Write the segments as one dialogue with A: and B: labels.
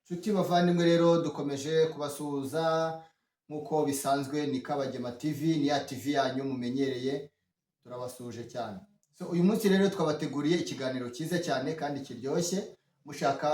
A: Nshuti bavandimwe rero dukomeje kubasuhuza nk'uko bisanzwe ni Kabagema TV, ni ya TV yanyu mumenyereye, turabasuhuje cyane. Uyu munsi rero twabateguriye ikiganiro cyiza cyane kandi kiryoshye, mushaka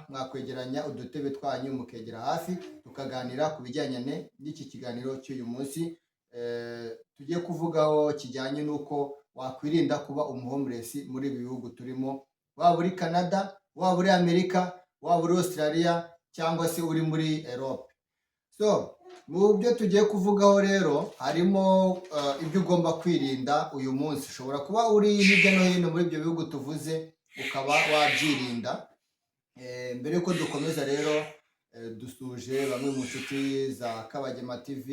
A: mwakwegeranya udutebe twanyu mukegera hafi tukaganira ku bijyanye n'iki kiganiro cy'uyu munsi. Tugiye kuvugaho kijyanye n'uko wakwirinda kuba umuhomeless muri ibi bihugu turimo, waba uri Canada, waba uri Amerika, waba uri Australia cyangwa se uri muri Europe. Mu byo tugiye kuvugaho rero harimo ibyo ugomba kwirinda uyu munsi. Ushobora kuba uri hirya no hino muri ibyo bihugu tuvuze ukaba wabyirinda. Mbere yuko dukomeza rero dusuje bamwe mu nshuti za Kabagema TV.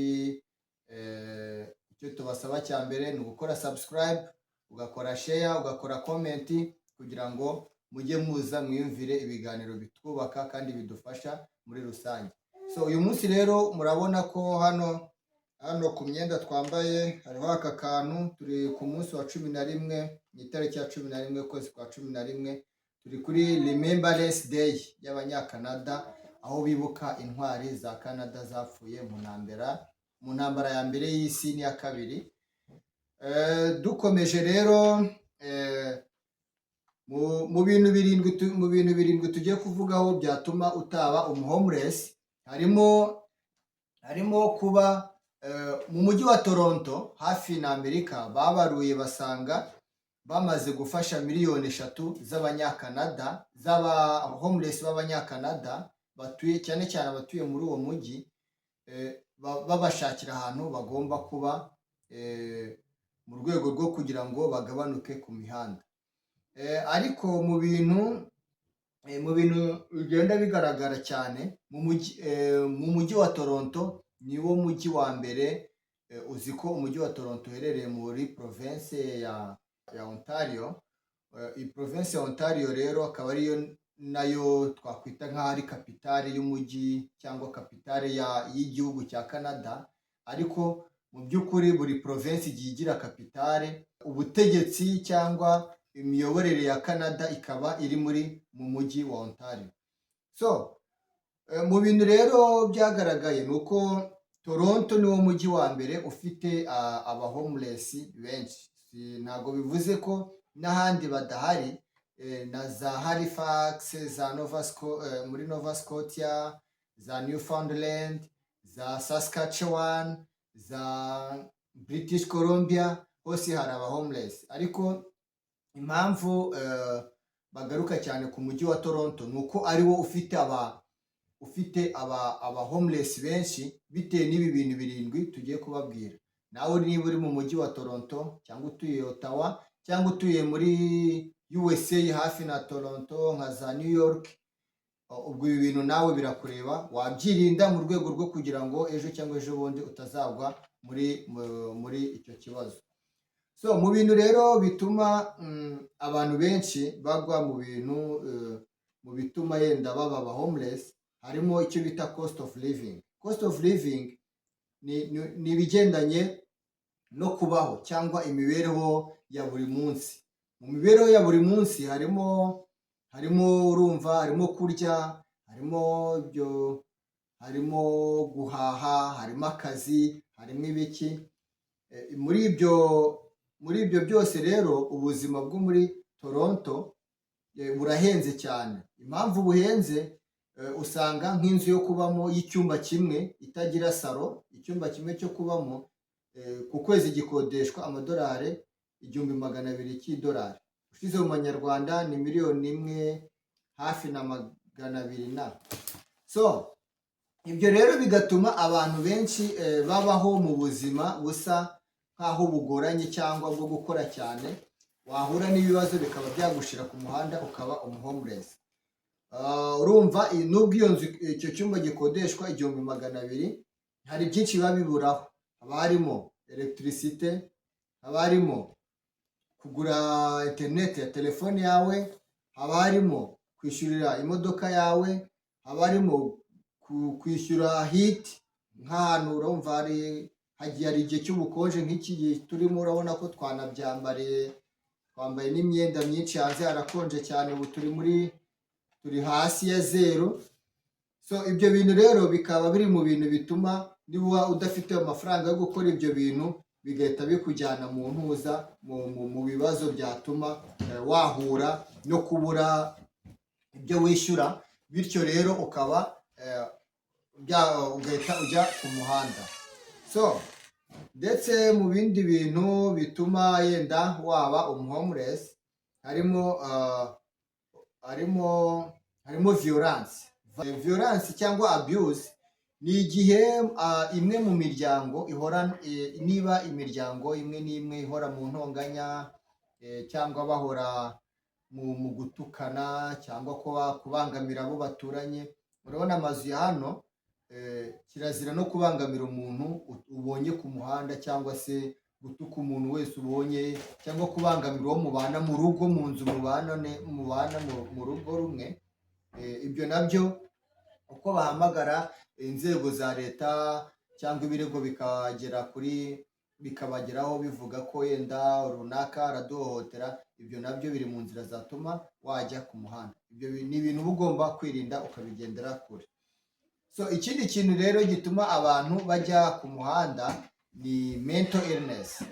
A: Icyo tubasaba cya mbere ni ugukora subscribe, ugakora share, ugakora comment kugira ngo mujye muza mwiyumvire ibiganiro bitwubaka kandi bidufasha muri rusange. Uyu munsi rero murabona ko hano ku myenda twambaye hariho aka kantu. Turi ku munsi wa 11, ni itariki ya 11 ukwezi kwa 11. Turi kuri Remembrance Day y'Abanyakanada, aho bibuka intwari za Canada zapfuye mu ntambara ya mbere y'isi n'iya kabiri. Dukomeje rero mu bintu birindwi tugiye kuvugaho byatuma utaba umuhomeless, harimo kuba mu mujyi wa Toronto hafi na Amerika babaruye basanga bamaze gufasha miliyoni 3 z'Abanyakanada, z'aba homeless b'Abanyakanada batuye cyane cyane abatuye muri uwo mujyi, babashakira ahantu bagomba kuba mu rwego rwo kugira ngo bagabanuke ku mihanda. Ariko mu bintu bigenda bigaragara cyane mu mujyi wa Toronto, niwo mujyi wa mbere. Uzi ko umujyi wa Toronto uherereye muri province ya Ontario. Iyi province ya Ontario rero akaba ariyo nayo twakwita nk'aho ari kapitale y'umujyi cyangwa kapitale y'igihugu cya Canada. Ariko mu by'ukuri buri province igiye igira kapitale. Ubutegetsi cyangwa imiyoborere ya Canada ikaba iri mu mujyi wa Ontario. Mu bintu rero byagaragaye ni uko Toronto niwo mujyi wa mbere ufite aba homeless benshi. Ntabwo bivuze ko n'ahandi badahari, na za Halifax, muri Nova Scotia, za Newfoundland, za Saskatchewan, za British Columbia, hose hari aba homeless. Ariko impamvu bagaruka cyane ku mujyi wa Toronto ni uko ariwo ufite aba homeless benshi, bitewe n'ibi bintu birindwi tugiye kubabwira. Nawe niba uri mu mujyi wa Toronto cyangwa utuye Ottawa cyangwa utuye muri USA hafi na Toronto nka za New York, ubwo ibi bintu nawe birakureba, wabyirinda mu rwego rwo kugira ngo ejo cyangwa ejo bundi utazagwa muri icyo kibazo. Mu bintu rero bituma abantu benshi bagwa mu bituma yenda baba homeless, harimo icyo bita cost of living. Cost of living ni ibigendanye no kubaho cyangwa imibereho ya buri munsi. Mu mibereho ya buri munsi harimo urumva, harimo kurya, harimo guhaha, harimo akazi, harimo ibiki. Muri ibyo byose rero ubuzima bwo muri Toronto burahenze cyane. Impamvu buhenze, usanga nk'inzu yo kubamo y'icyumba kimwe itagira salo, icyumba kimwe cyo kubamo ku kwezi gikodeshwa amadolari 1,200 cy'idolari. Ushize mu manyarwanda ni miliyoni 1 hafi na 200. Ibyo rero bigatuma abantu benshi babaho mu buzima busa nk'aho bugoranye cyangwa bwo gukora cyane, wahura n'ibibazo bikaba byagushira ku muhanda ukaba umuhomeless. Urumva nubwo iyo nzu icyo cyumba gikodeshwa 1,200, hari byinshi biba biburaho. Haba harimo electricité, haba harimo kugura internet ya telefone yawe, haba harimo kwishyurira imodoka yawe, haba harimo kwishyura heat nk'ahantu. Urumva hari igihe cy'ubukonje nk'iki gihe turimo, urabona ko twanabyambariye, twambaye n'imyenda myinshi, hanze harakonje cyane. Ubu turi hasi ya 0. So ibyo bintu rero bikaba biri mu bintu bituma niba udafite amafaranga yo gukora ibyo bintu bigahita bikujyana mu ntuza mu bibazo byatuma wahura no kubura ibyo wishyura, bityo rero ukaba ugahita ujya ku muhanda. So ndetse mu bindi bintu bituma yenda waba umuhomeless harimo violence cyangwa abuse. Ni igihe imwe mu miryango ihora niba imiryango imwe n'imwe ihora mu ntonganya cyangwa bahora mu gutukana cyangwa kubangamira abo baturanye. Urabona amazu ya hano kirazira no kubangamira umuntu ubonye ku muhanda cyangwa se gutuka umuntu wese ubonye cyangwa kubangamira uwo mubana mu rugo, mu nzu mubana mu rugo rumwe. Ibyo nabyo uko bahamagara inzego za leta cyangwa ibirego bikabageraho bivuga ko yenda runaka araduhohotera, ibyo nabyo biri mu nzira zatuma wajya ku muhanda. Ibyo ni ibintu uba ugomba kwirinda ukabigendera kure. So ikindi kintu rero gituma abantu bajya ku muhanda ni mental illness.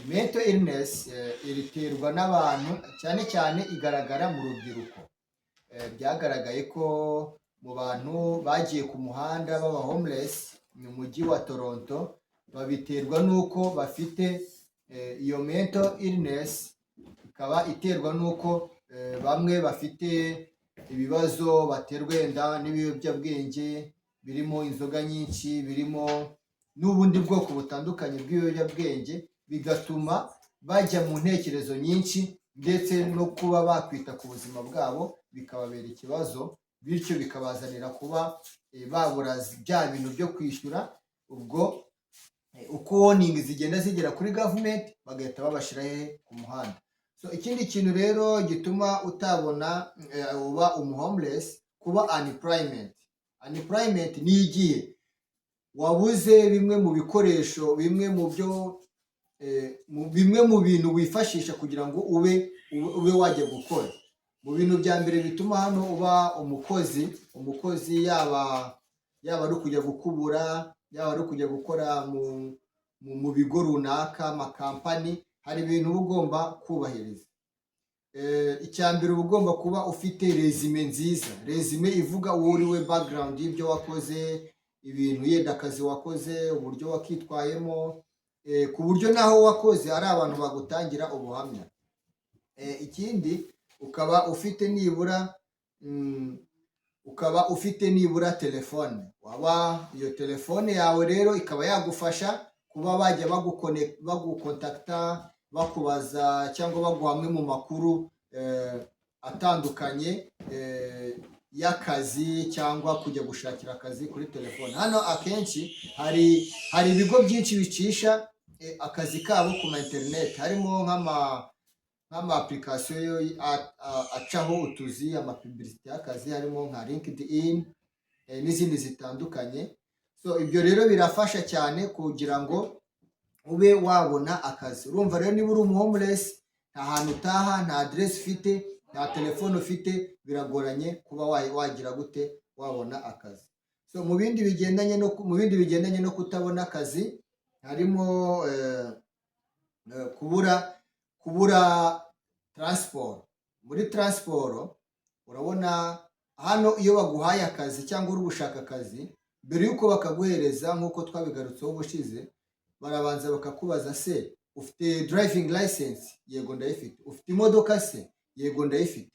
A: Mental illness iriterwa n'abantu, cyane cyane igaragara mu rubyiruko. Byagaragaye ko mu bantu bagiye ku muhanda baba homeless mu mujyi wa Toronto, babiterwa n'uko bafite iyo mental illness, ikaba iterwa n'uko bamwe bafite ibibazo baterwa wenda n'ibiyobyabwenge, birimo inzoga nyinshi, birimo n'ubundi bwoko butandukanye bw'ibiyobyabwenge, bigatuma bajya mu ntekerezo nyinshi ndetse no kuba bakwita ku buzima bwabo bikababera ikibazo, bityo bikabazanira kuba babura bya bintu byo kwishyura. Ubwo uko warning zigenda zigera kuri government bagahita babashyira ku muhanda. So ikindi kintu rero gituma utabona uba umuhomeless, kuba unemployment. Unemployment ni igihe wabuze bimwe mu bikoresho, bimwe mu bintu wifashisha kugira ngo ube wajya gukora. Mu bintu bya mbere bituma hano uba umukozi yaba ari ukujya gukubura, yaba ari ukujya gukora mu bigo runaka, amakampani, hari ibintu uba ugomba kubahiriza. Icya mbere uba ugomba kuba ufite resume nziza, resume ivuga uwo uri we, background y'ibyo wakoze, ibintu yenda akazi wakoze, uburyo wakitwayemo, ku buryo naho wakoze ari abantu bagutangira ubuhamya. Ikindi ukaba ufite nibura telefone. Iyo telefone yawe rero ikaba yagufasha kuba bajya bagukontakta, bakubaza cyangwa baguha amwe mu makuru atandukanye y'akazi cyangwa kujya gushakira akazi kuri telefone. Hano akenshi hari ibigo byinshi bicisha akazi kabo ku ma internet, harimo nk'ama application acaho utuzi, amapublicité y'akazi, harimo nka LinkedIn n'izindi zitandukanye. So ibyo rero birafasha cyane kugira ngo ube wabona akazi. Urumva rero niba uri umuhomeless, nta hantu utaha, nta address ufite, nta telefone ufite, biragoranye kuba wagira gute wabona akazi. So mu bindi bigendanye no kutabona akazi, harimo kubura transport. Muri transport urabona hano iyo baguhaye akazi cyangwa uri gushaka akazi, mbere yuko bakaguhereza nk'uko twabigarutseho ubushize, barabanza bakakubaza, se ufite driving license? Yego ndayifite. Ufite imodoka se? Yego ndayifite.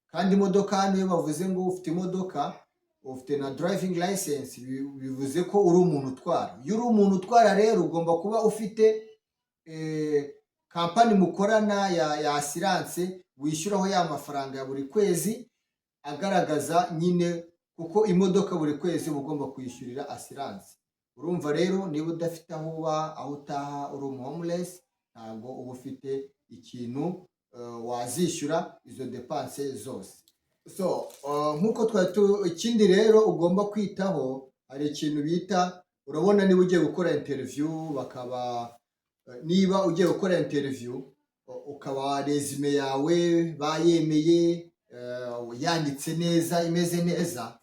A: Kandi imodoka hano iyo bavuze ngo ufite imodoka, ufite na driving license, bivuze ko uri umuntu utwara. Iyo uri umuntu utwara rero ugomba kuba ufite kampani mukorana ya assurance wishyuraho ya mafaranga ya buri kwezi, agaragaza nyine kuko imodoka buri kwezi uba ugomba kuyishyurira assurance. Urumva rero niba udafite aho uba, aho utaha, uri umuhomeless, ntabwo uba ufite ikintu wazishyura izo depanse zose. So nk'uko ikindi rero ugomba kwitaho, hari ikintu bita, urabona niba ugiye gukora interview, niba ugiye gukora interview ukaba resume yawe bayemeye, yanditse neza, imeze neza,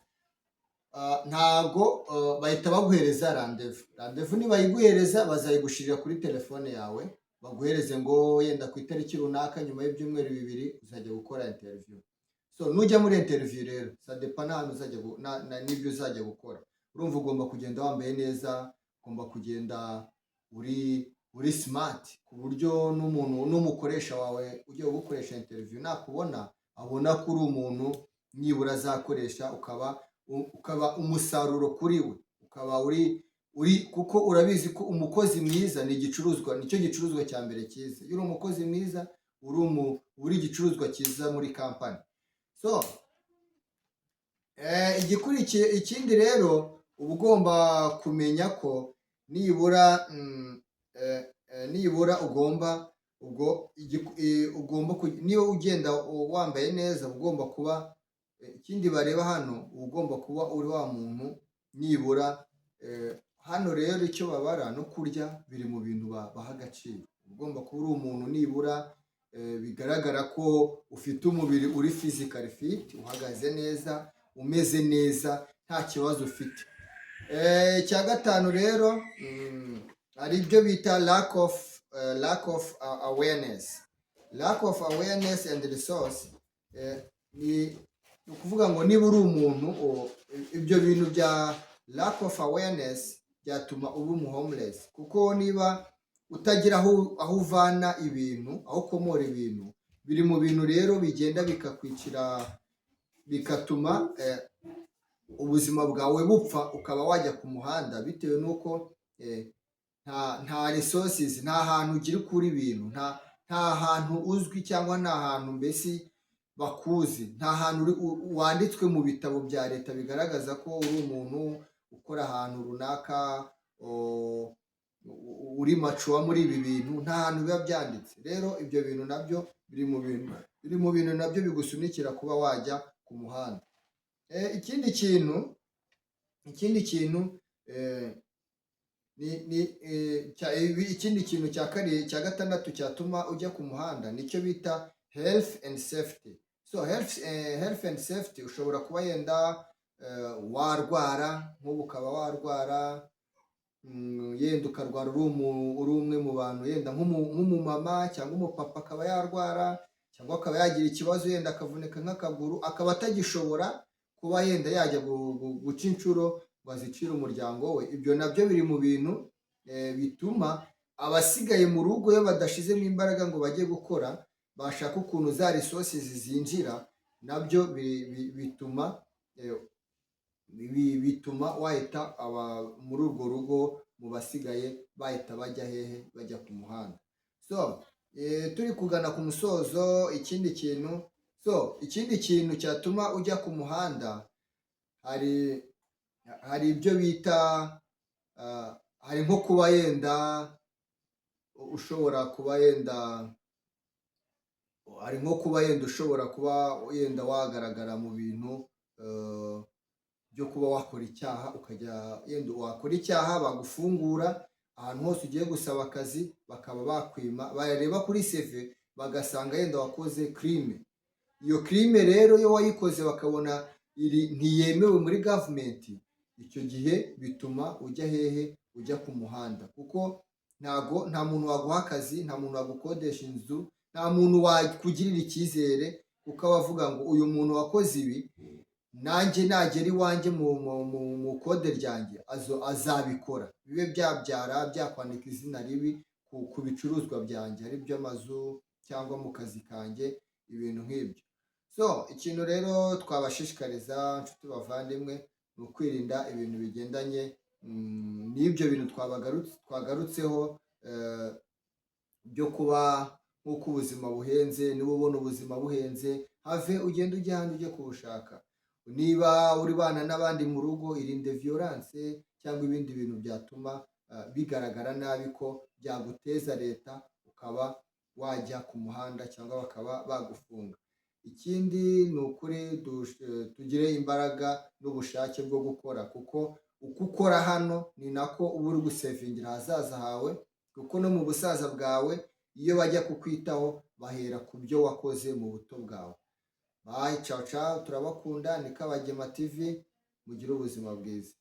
A: ntago bahita baguhereza randevu nibayiguhereza bazayigushirira kuri telefone yawe, baguhereze ngo yenda ku itariki runaka nyuma y'ibyumweru 2 uzajya gukora interview. So nujya muri interview rero sadepa n'ahantu uzajya n'ibyo uzajya gukora, urumva ugomba kugenda wambaye neza, ugomba kugenda uri smart ku buryo n'umukoresha wawe ugiye gukoresha interview nakubona abona ko uri umuntu nibura azakoresha, ukaba umusaruro kuri we, ukaba uri kuko urabizi ko umukozi mwiza ni igicuruzwa, nicyo gicuruzwa cya mbere cyiza. Iyo uri umukozi mwiza uri igicuruzwa cyiza muri kampani. So igikurikiye ikindi rero uba ugomba kumenya ko nibura niba ugenda wambaye neza ugomba kuba, ikindi bareba hano ugomba kuba uri wa muntu nibura, hano rero icyo babara no kurya biri mu bintu baha agaciro. Ugomba kuba uri umuntu nibura bigaragara ko ufite umubiri uri physically fit, uhagaze neza, umeze neza, nta kibazo ufite. Icya gatanu rero hari ibyo bita lack of awareness. Lack of awareness and resource ni ukuvuga ngo niba uri umuntu, ibyo bintu bya lack of awareness byatuma uba homeless, kuko niba utagira aho uvana ibintu, aho ukomora ibintu, biri mu bintu rero bigenda bikakwicira, bigatuma ubuzima bwawe bupfa, ukaba wajya ku muhanda bitewe n'uko nta resources, nta hantu ugira ukura ibintu, nta hantu uzwi cyangwa nta hantu mbese bakuzi, nta hantu wanditswe mu bitabo bya leta bigaragaza ko uri umuntu ukora ahantu runaka, uri macuwa muri ibi bintu, nta hantu biba byanditse. Rero ibyo bintu nabyo biri mu bintu nabyo bigusunikira kuba wajya ku muhanda. Ikindi kintu cya gatandatu cyatuma ujya ku muhanda nicyo bita health and safety. So health and safety, ushobora kuba yenda warwara, nk'ubu ukaba warwara, yenda ukarwara uri umwe mu bantu, yenda nk'umumama cyangwa umupapa akaba yarwara, cyangwa akaba yagira ikibazo yenda akavunika nk'akaguru, akaba atagishobora kuba yenda yajya guca inshuro ngo azicire umuryango we. Ibyo nabyo biri mu bintu bituma abasigaye mu rugo iyo badashizemo imbaraga ngo bajye gukora, bashaka ukuntu za resources zinjira, nabyo bituma wahita muri urwo rugo mu basigaye bahita bajya hehe, bajya ku muhanda. So turi kugana ku musozo, ikindi kintu cyatuma ujya ku muhanda, hari ibyo bita hari nko kuba yenda ushobora kuba yenda wagaragara mu bintu byo kuba wakora icyaha, ukajya yenda wakora icyaha bagufungura ahantu hose ugiye gusaba akazi, bakaba bakwima, bareba kuri CV bagasanga yenda wakoze crime. Iyo crime rero iyo wayikoze bakabona ntiyemewe muri government, icyo gihe bituma ujya hehe, ujya ku muhanda, kuko nta muntu waguha akazi, nta muntu wagukodesha inzu, nta muntu wakugirira icyizere, kuko abavuga ngo uyu muntu wakoze ibi, nanjye nagera iwanjye mu kode ryanjye azabikora, bibe byakwandika izina ribi ku bicuruzwa byanjye, ari by'amazu cyangwa mu kazi kanjye, ibintu nk'ibyo. So ikintu rero twabashishikariza inshuti bavandimwe ni ukwirinda ibintu bigendanye n'ibyo bintu twagarutseho, byo kuba nk'uko ubuzima buhenze. Niba ubona ubuzima buhenze, have ugenda ujya ahandi ujye kubushaka. Niba uri bana n'abandi mu rugo, irinde violence cyangwa ibindi bintu byatuma bigaragara nabi ko byaguteza leta, ukaba wajya ku muhanda cyangwa bakaba bagufunga. Ikindi ni ukuri tugire imbaraga n'ubushake bwo gukora, kuko uko ukora hano ni nako uba uri gusevingira ahazaza hawe, kuko no mu busaza bwawe iyo bajya kukwitaho bahera ku byo wakoze mu buto bwawe. Bye, ciao ciao, turabakunda. Ni Kabagema TV. mugire ubuzima bwiza.